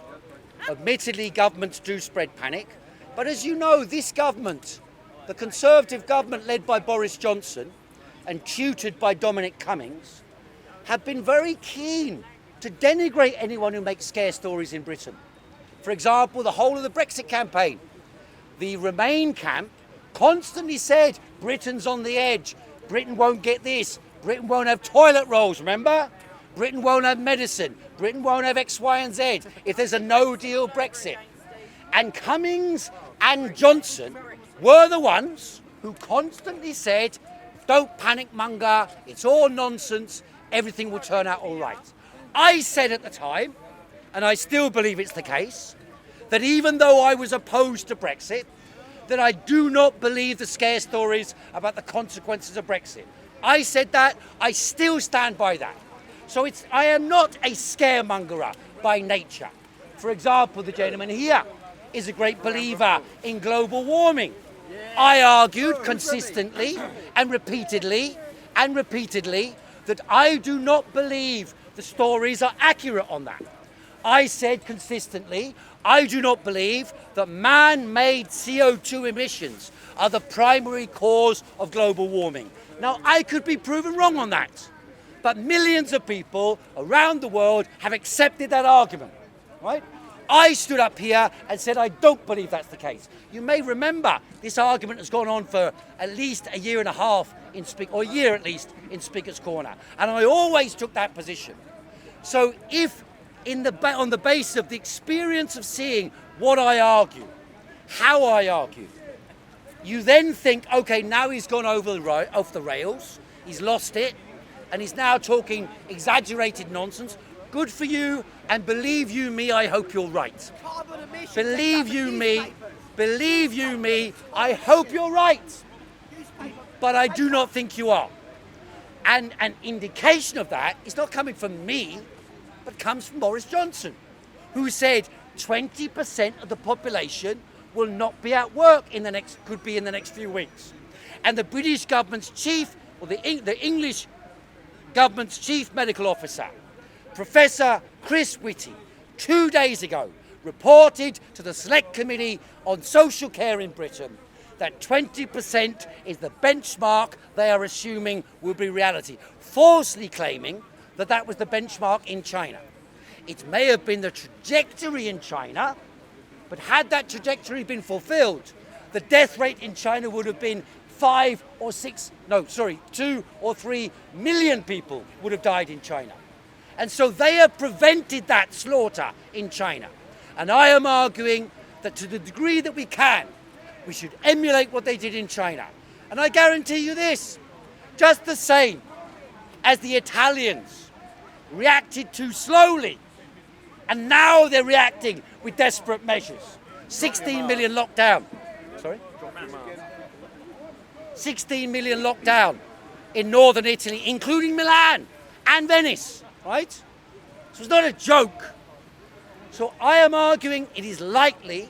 Admittedly, governments do spread panic. But as you know, this government, the Conservative government led by Boris Johnson and tutored by Dominic Cummings, have been very keen to denigrate anyone who makes scare stories in Britain. For example, the whole of the Brexit campaign. The Remain camp constantly said, Britain's on the edge, Britain won't get this, Britain won't have toilet rolls, remember? Britain won't have medicine, Britain won't have X, Y and Z if there's a no-deal Brexit. And Cummings and Johnson were the ones who constantly said, don't panic monger, it's all nonsense, everything will turn out all right. I said at the time, and I still believe it's the case, that even though I was opposed to Brexit, that I do not believe the scare stories about the consequences of Brexit. I said that, I still stand by that. So I am not a scaremongerer by nature. For example, the gentleman here is a great believer in global warming. I argued consistently and repeatedly that I do not believe the stories are accurate on that. I said consistently, I do not believe that man-made CO2 emissions are the primary cause of global warming. Now, I could be proven wrong on that, but millions of people around the world have accepted that argument, right? I stood up here and said I don't believe that's the case. You may remember this argument has gone on for at least a year and a half or a year at least in Speaker's Corner, and I always took that position. So if on the basis of the experience of seeing what I argue, how I argue, you then think, okay, now he's gone off the rails, he's lost it, and he's now talking exaggerated nonsense. Good for you, and believe you me, I hope you're right. Believe you me, I hope you're right. But I do not think you are. And an indication of that is not coming from me, but comes from Boris Johnson, who said 20% of the population will not be at work could be in the next few weeks. And the British government's chief, or the English government's chief medical officer, Professor Chris Whitty, 2 days ago, reported to the Select Committee on Social Care in Britain that 20% is the benchmark they are assuming will be reality, falsely claiming that that was the benchmark in China. It may have been the trajectory in China, but had that trajectory been fulfilled, the death rate in China would have been 2 or 3 million people would have died in China. And so they have prevented that slaughter in China. And I am arguing that to the degree that we can, we should emulate what they did in China. And I guarantee you this, just the same as the Italians reacted too slowly, and now they're reacting with desperate measures. 16 million lockdown. Sorry? 16 million lockdown in northern Italy, including Milan and Venice, right? So it's not a joke. So I am arguing it is likely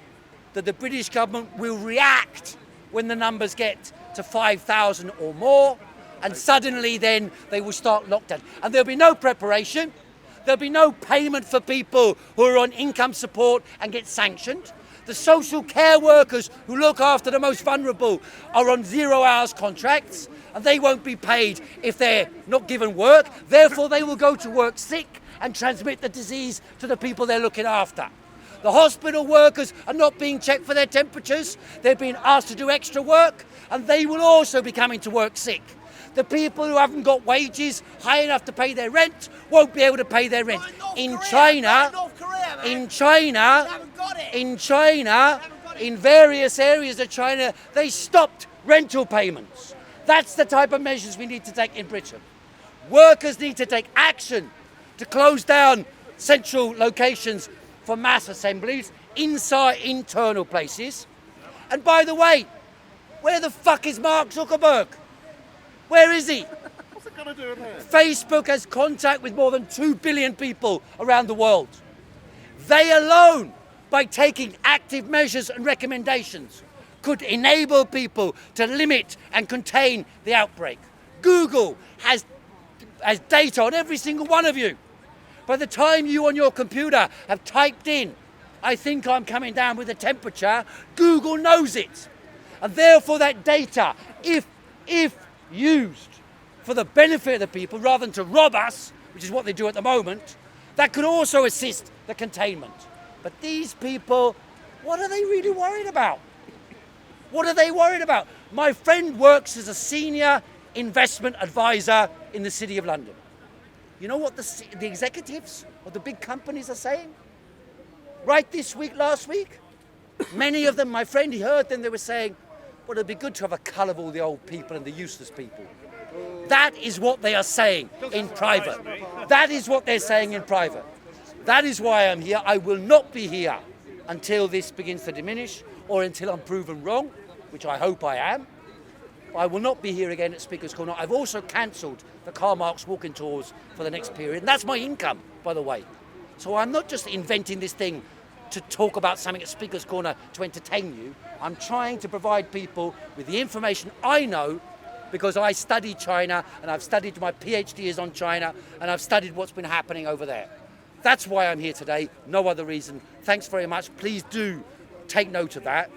that the British government will react when the numbers get to 5,000 or more, and suddenly then they will start lockdown. And there'll be no preparation, there'll be no payment for people who are on income support and get sanctioned. The social care workers who look after the most vulnerable are on 0 hours contracts, and they won't be paid if they're not given work. Therefore, they will go to work sick and transmit the disease to the people they're looking after. The hospital workers are not being checked for their temperatures. They're being asked to do extra work, and they will also be coming to work sick. The people who haven't got wages high enough to pay their rent won't be able to pay their rent. In China, in various areas of China, they stopped rental payments. That's the type of measures we need to take in Britain. Workers need to take action to close down central locations for mass assemblies inside internal places. And by the way, where the fuck is Mark Zuckerberg? Where is he? What's it got to do with it? Facebook has contact with more than 2 billion people around the world. They alone, by taking active measures and recommendations, could enable people to limit and contain the outbreak. Google has data on every single one of you. By the time you on your computer have typed in, I think I'm coming down with a temperature, Google knows it. And therefore that data, if used for the benefit of the people rather than to rob us, which is what they do at the moment, that could also assist the containment. But these people, what are they really worried about? What are they worried about? My friend works as a senior investment advisor in the City of London. You know what the executives of the big companies are saying? Right this week, last week, many of them, my friend, he heard them, they were saying, well, it'd be good to have a cull of all the old people and the useless people. That is what they are saying in private. That is what they're saying in private. That is why I'm here. I will not be here until this begins to diminish or until I'm proven wrong, which I hope I am. I will not be here again at Speaker's Corner. I've also cancelled the Karl Marx walking tours for the next period. And that's my income, by the way. So I'm not just inventing this thing to talk about something at Speaker's Corner to entertain you. I'm trying to provide people with the information I know because I studied China and I've studied, my PhD is on China and I've studied what's been happening over there. That's why I'm here today, no other reason. Thanks very much. Please do take note of that.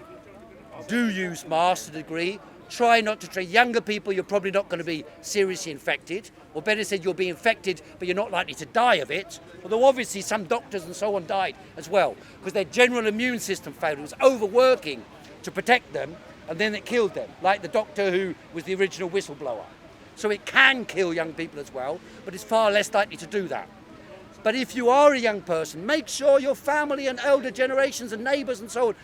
Do use masks to a degree. Try not to treat younger people. You're probably not going to be seriously infected. Or better said, you'll be infected, but you're not likely to die of it. Although obviously some doctors and so on died as well, because their general immune system failed. It was overworking to protect them, and then it killed them, like the doctor who was the original whistleblower. So it can kill young people as well, but it's far less likely to do that. But if you are a young person, make sure your family and elder generations and neighbours and so on,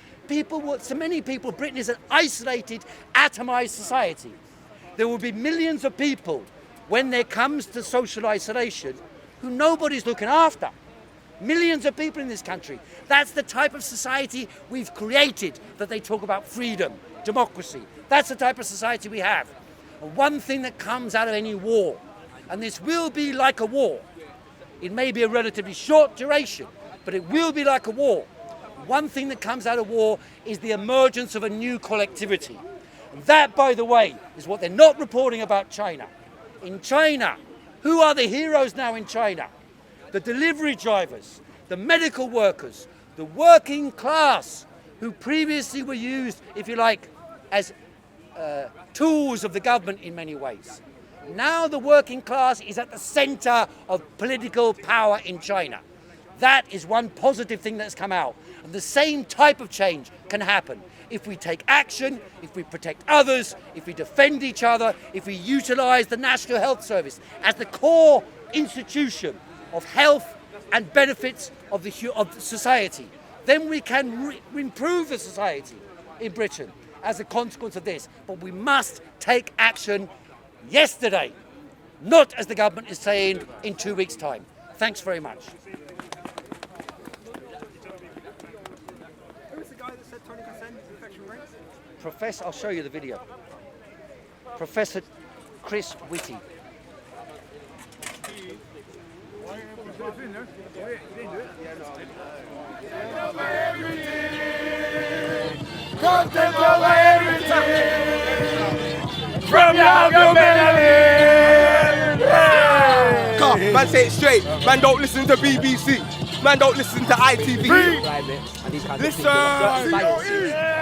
so many people, Britain is an isolated, atomised society. There will be millions of people when there comes to social isolation who nobody's looking after. Millions of people in this country. That's the type of society we've created, that they talk about freedom, democracy. That's the type of society we have. And one thing that comes out of any war, and this will be like a war, it may be a relatively short duration, but it will be like a war. One thing that comes out of war is the emergence of a new collectivity. And that, by the way, is what they're not reporting about China. In China, who are the heroes now in China? The delivery drivers, the medical workers, the working class, who previously were used, if you like, as tools of the government in many ways. Now the working class is at the centre of political power in China. That is one positive thing that's come out. And the same type of change can happen if we take action, if we protect others, if we defend each other, if we utilise the National Health Service as the core institution of health and benefits of society. Then we can improve the society in Britain as a consequence of this. But we must take action yesterday, not, as the government is saying, in 2 weeks' time. Thanks very much. Who's the guy that said 20% infection rates? Professor, I'll show you the video. Professor Chris Whitty. ContentCOE everything from now to Behaviour. Come, man, say it straight. Man, don't listen to BBC. Man, don't listen to ITV. Listen.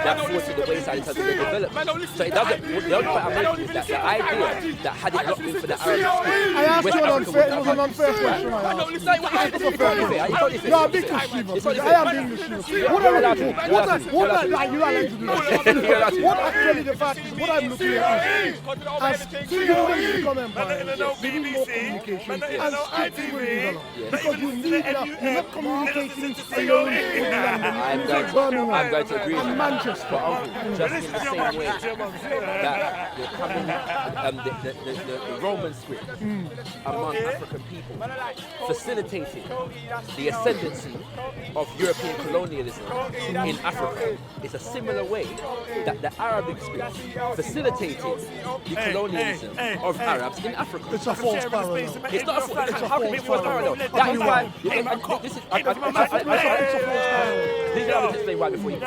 That forces the wayside in terms of the development. So it doesn't. The only point I'm making is that the idea that had it not been for the Arab Spring, I asked you it was an unfair question. No, I'm being mischievous. I am being mischievous. What actually the fact is, what I'm looking at is, as single ways become empire, we need more communication and speaking with each other. Because you need that. You're not communicating alone with London. I'm going to agree with you. Manchester. Just in the same way that you're coming, the Roman script among African people facilitating the ascendancy of European colonialism in Africa is a similar way that the Arabic script facilitated the colonialism of Arabs in Africa. It's a false parallel. It's not a false parallel. How can it be a false parallel? That is why. This is. I just explain why before you.